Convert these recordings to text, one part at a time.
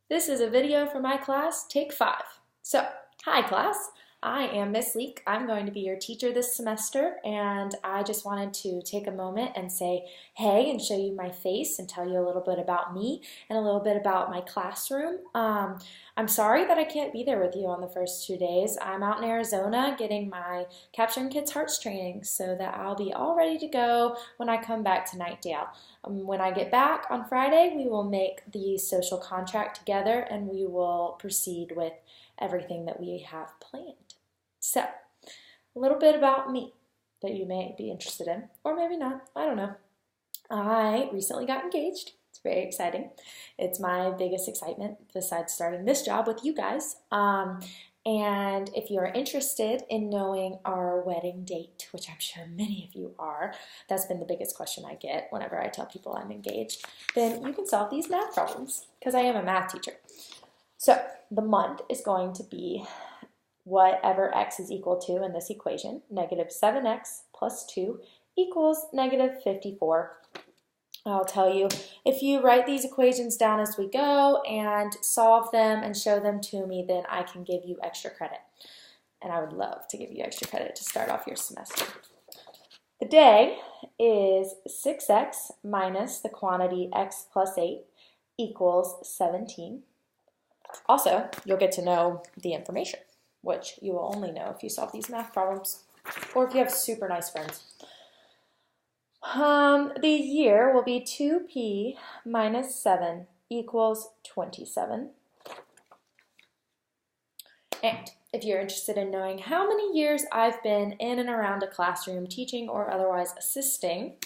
This is a video for my class, Take 5. So, hi class, I am Miss Leak. I'm going to be your teacher this semester, and I just wanted to take a moment and say hey and show you my face and tell you a little bit about me and a little bit about my classroom. I'm sorry that I can't be there with you on the first 2 days. I'm out in Arizona getting my Capturing Kids Hearts training so that I'll be all ready to go when I come back to Nightdale. When I get back on Friday, we will make the social contract together and we will proceed with everything that we have planned. So, a little bit about me that you may be interested in, or maybe not, I don't know. I recently got engaged. It's very exciting. It's my biggest excitement besides starting this job with you guys. And if you're interested in knowing our wedding date, which I'm sure many of you are, that's been the biggest question I get whenever I tell people I'm engaged, then you can solve these math problems because I am a math teacher. So the month is going to be whatever x is equal to in this equation. Negative 7x plus 2 equals negative 54. I'll tell you, if you write these equations down as we go and solve them and show them to me, then I can give you extra credit. And I would love to give you extra credit to start off your semester. The day is 6x minus the quantity x plus 8 equals 17. Also, you'll get to know the information, which you will only know if you solve these math problems or if you have super nice friends. The year will be 2p minus 7 equals 27. And if you're interested in knowing how many years I've been in and around a classroom teaching or otherwise assisting,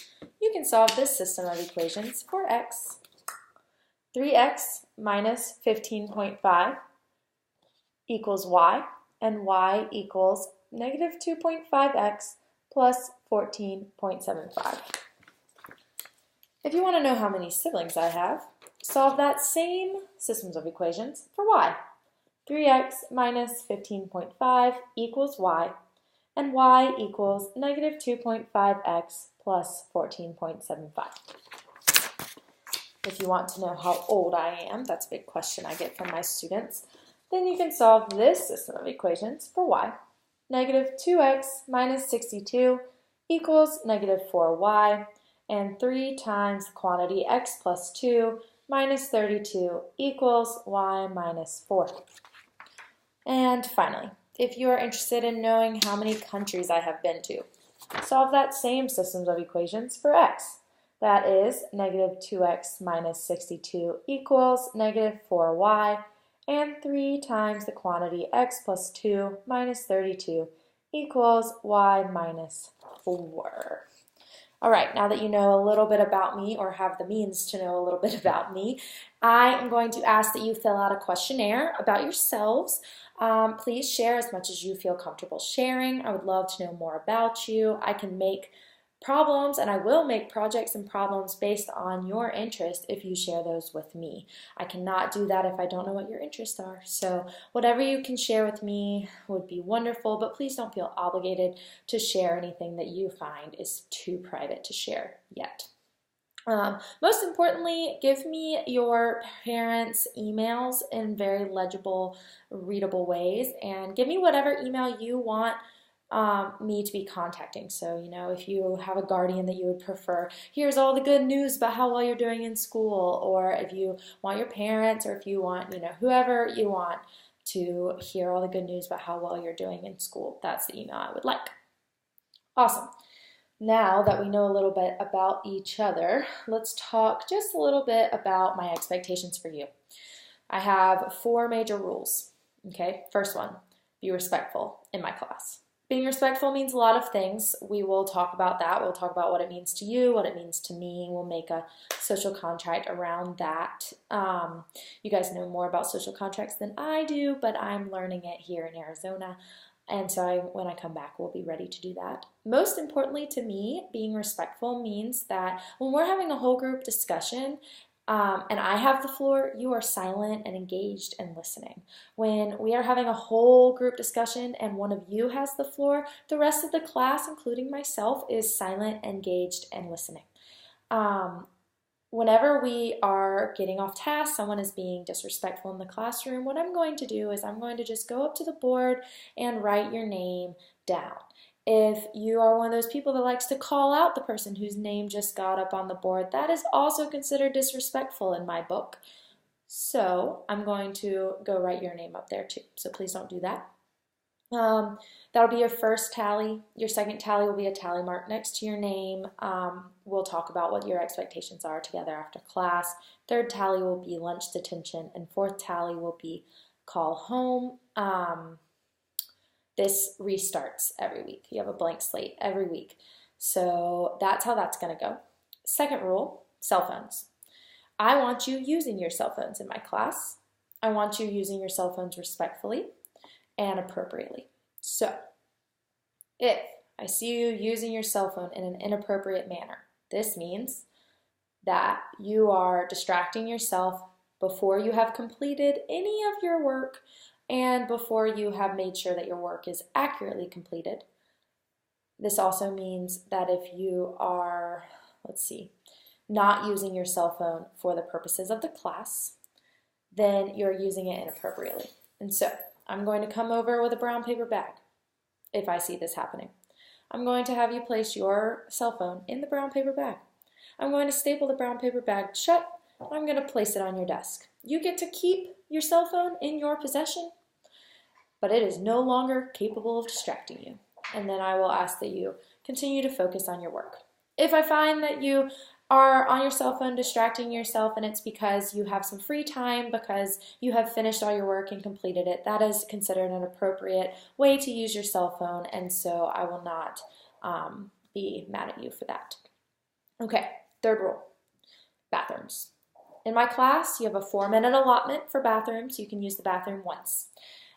you can solve this system of equations for x. 3x minus 15.5 equals y, and y equals negative 2.5x plus 14.75. If you want to know how many siblings I have, solve that same systems of equations for y. 3x minus 15.5 equals y, and y equals negative 2.5x plus 14.75. If you want to know how old I am, that's a big question I get from my students, then you can solve this system of equations for y. Negative 2x minus 62 equals negative 4y, and 3 times the quantity x plus 2 minus 32 equals y minus 4. And finally, if you are interested in knowing how many countries I have been to, solve that same systems of equations for x. That is negative 2x minus 62 equals negative 4y, and 3 times the quantity x plus 2 minus 32 equals y minus 4. All right, now that you know a little bit about me or have the means to know a little bit about me, I am going to ask that you fill out a questionnaire about yourselves. Please share as much as you feel comfortable sharing. I would love to know more about you. I can make problems, and I will make projects and problems based on your interest if you share those with me. I cannot do that if I don't know what your interests are. So whatever you can share with me would be wonderful, but please don't feel obligated to share anything that you find is too private to share yet. Most importantly, give me your parents' emails in very legible, readable ways, and give me whatever email you want me to be contacting. So, if you have a guardian that you would prefer, here's all the good news about how well you're doing in school, or if you want your parents, or if you want, whoever you want to hear all the good news about how well you're doing in school, that's the email I would like. Awesome. Now that we know a little bit about each other, let's talk just a little bit about my expectations for you. I have 4 major rules. Okay, first one, be respectful in my class. Being respectful means a lot of things. We will talk about that. We'll talk about what it means to you, what it means to me. We'll make a social contract around that. You guys know more about social contracts than I do, but I'm learning it here in Arizona. And so when I come back, we'll be ready to do that. Most importantly to me, being respectful means that when we're having a whole group discussion, and I have the floor, you are silent and engaged and listening. When we are having a whole group discussion and one of you has the floor, the rest of the class, including myself, is silent, engaged, and listening. whenever we are getting off task, someone is being disrespectful in the classroom, what I'm going to do is I'm going to just go up to the board and write your name down. If you are one of those people that likes to call out the person whose name just got up on the board, that is also considered disrespectful in my book. So I'm going to go write your name up there too. So please don't do that. That'll be your first tally. Your second tally will be a tally mark next to your name. We'll talk about what your expectations are together after class. Third tally will be lunch detention, and fourth tally will be call home. This restarts every week. You have a blank slate every week. So that's how that's going to go. Second rule, cell phones. I want you using your cell phones in my class. I want you using your cell phones respectfully and appropriately. So, if I see you using your cell phone in an inappropriate manner, this means that you are distracting yourself before you have completed any of your work and before you have made sure that your work is accurately completed. This also means that if you are, not using your cell phone for the purposes of the class, then you're using it inappropriately. And so, I'm going to come over with a brown paper bag if I see this happening. I'm going to have you place your cell phone in the brown paper bag. I'm going to staple the brown paper bag shut, and I'm going to place it on your desk. You get to keep your cell phone in your possession, but it is no longer capable of distracting you. And then I will ask that you continue to focus on your work. If I find that you are on your cell phone distracting yourself and it's because you have some free time because you have finished all your work and completed it, that is considered an appropriate way to use your cell phone, and so I will not be mad at you for that. Okay, third rule, bathrooms. In my class, you have a 4-minute allotment for bathrooms. You can use the bathroom once.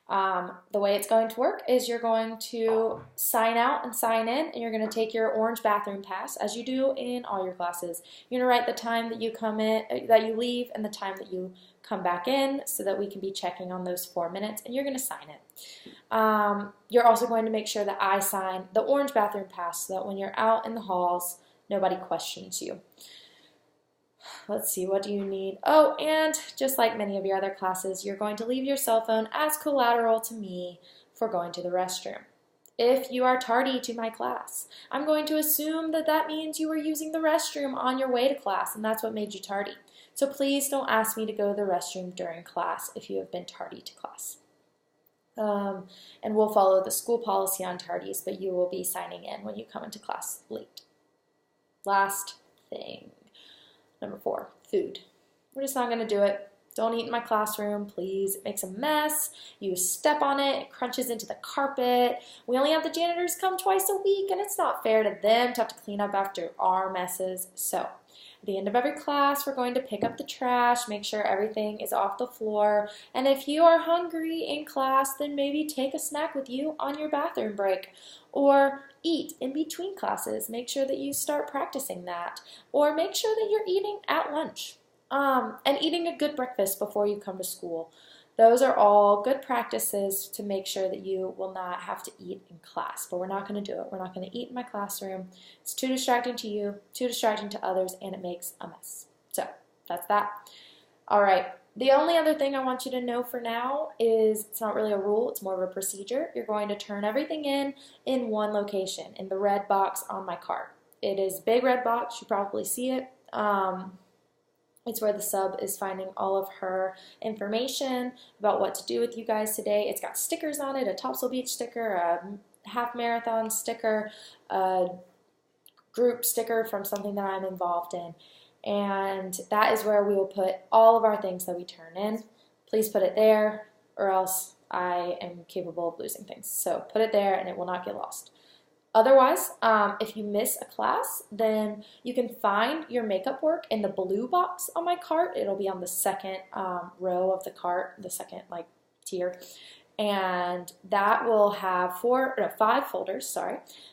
The way it's going to work is you're going to sign out and sign in, and you're going to take your orange bathroom pass, as you do in all your classes. You're going to write the time that you come in, that you leave, and the time that you come back in, so that we can be checking on those 4 minutes, and you're going to sign it. You're also going to make sure that I sign the orange bathroom pass, so that when you're out in the halls, nobody questions you. Let's see, what do you need? Oh, and just like many of your other classes, you're going to leave your cell phone as collateral to me for going to the restroom. If you are tardy to my class, I'm going to assume that that means you were using the restroom on your way to class, and that's what made you tardy. So please don't ask me to go to the restroom during class if you have been tardy to class. And we'll follow the school policy on tardies, but you will be signing in when you come into class late. Last thing. Number 4, food. We're just not going to do it. Don't eat in my classroom, please. It makes a mess. You step on it, it crunches into the carpet. We only have the janitors come twice a week, and it's not fair to them to have to clean up after our messes. So, at the end of every class, we're going to pick up the trash, make sure everything is off the floor. And if you are hungry in class, then maybe take a snack with you on your bathroom break. Or eat in between classes. Make sure that you start practicing that. Or make sure that you're eating at lunch. And eating a good breakfast before you come to school. Those are all good practices to make sure that you will not have to eat in class. But we're not going to do it. We're not going to eat in my classroom. It's too distracting to you, too distracting to others, and it makes a mess. So, that's that. All right. The only other thing I want you to know for now is it's not really a rule, it's more of a procedure. You're going to turn everything in one location, in the red box on my card. It is a big red box, you probably see it. It's where the sub is finding all of her information about what to do with you guys today. It's got stickers on it, a Topsail Beach sticker, a half marathon sticker, a group sticker from something that I'm involved in. And that is where we will put all of our things that we turn in. Please put it there, or else I am capable of losing things. So put it there and it will not get lost. Otherwise, if you miss a class, then you can find your makeup work in the blue box on my cart. It'll be on the second row of the cart, the second tier. And that will have 5 folders,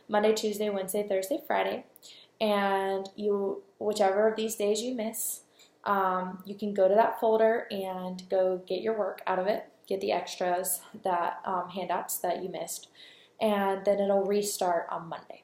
Monday, Tuesday, Wednesday, Thursday, Friday. And whichever of these days you miss, you can go to that folder and go get your work out of it, get the extras, that handouts that you missed, and then it'll restart on Monday.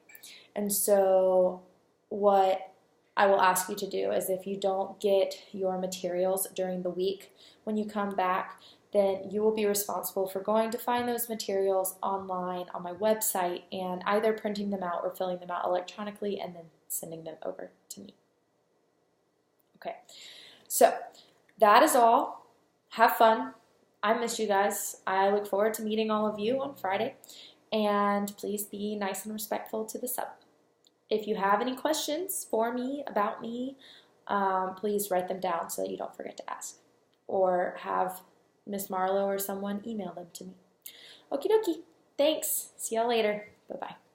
And so what I will ask you to do is if you don't get your materials during the week, when you come back, then you will be responsible for going to find those materials online on my website and either printing them out or filling them out electronically and then sending them over to me. Okay, so that is all. Have fun. I miss you guys. I look forward to meeting all of you on Friday, and please be nice and respectful to the sub. If you have any questions for me, about me, please write them down so that you don't forget to ask, or have Miss Marlowe or someone email them to me. Okie dokie. Thanks. See y'all later. Bye-bye.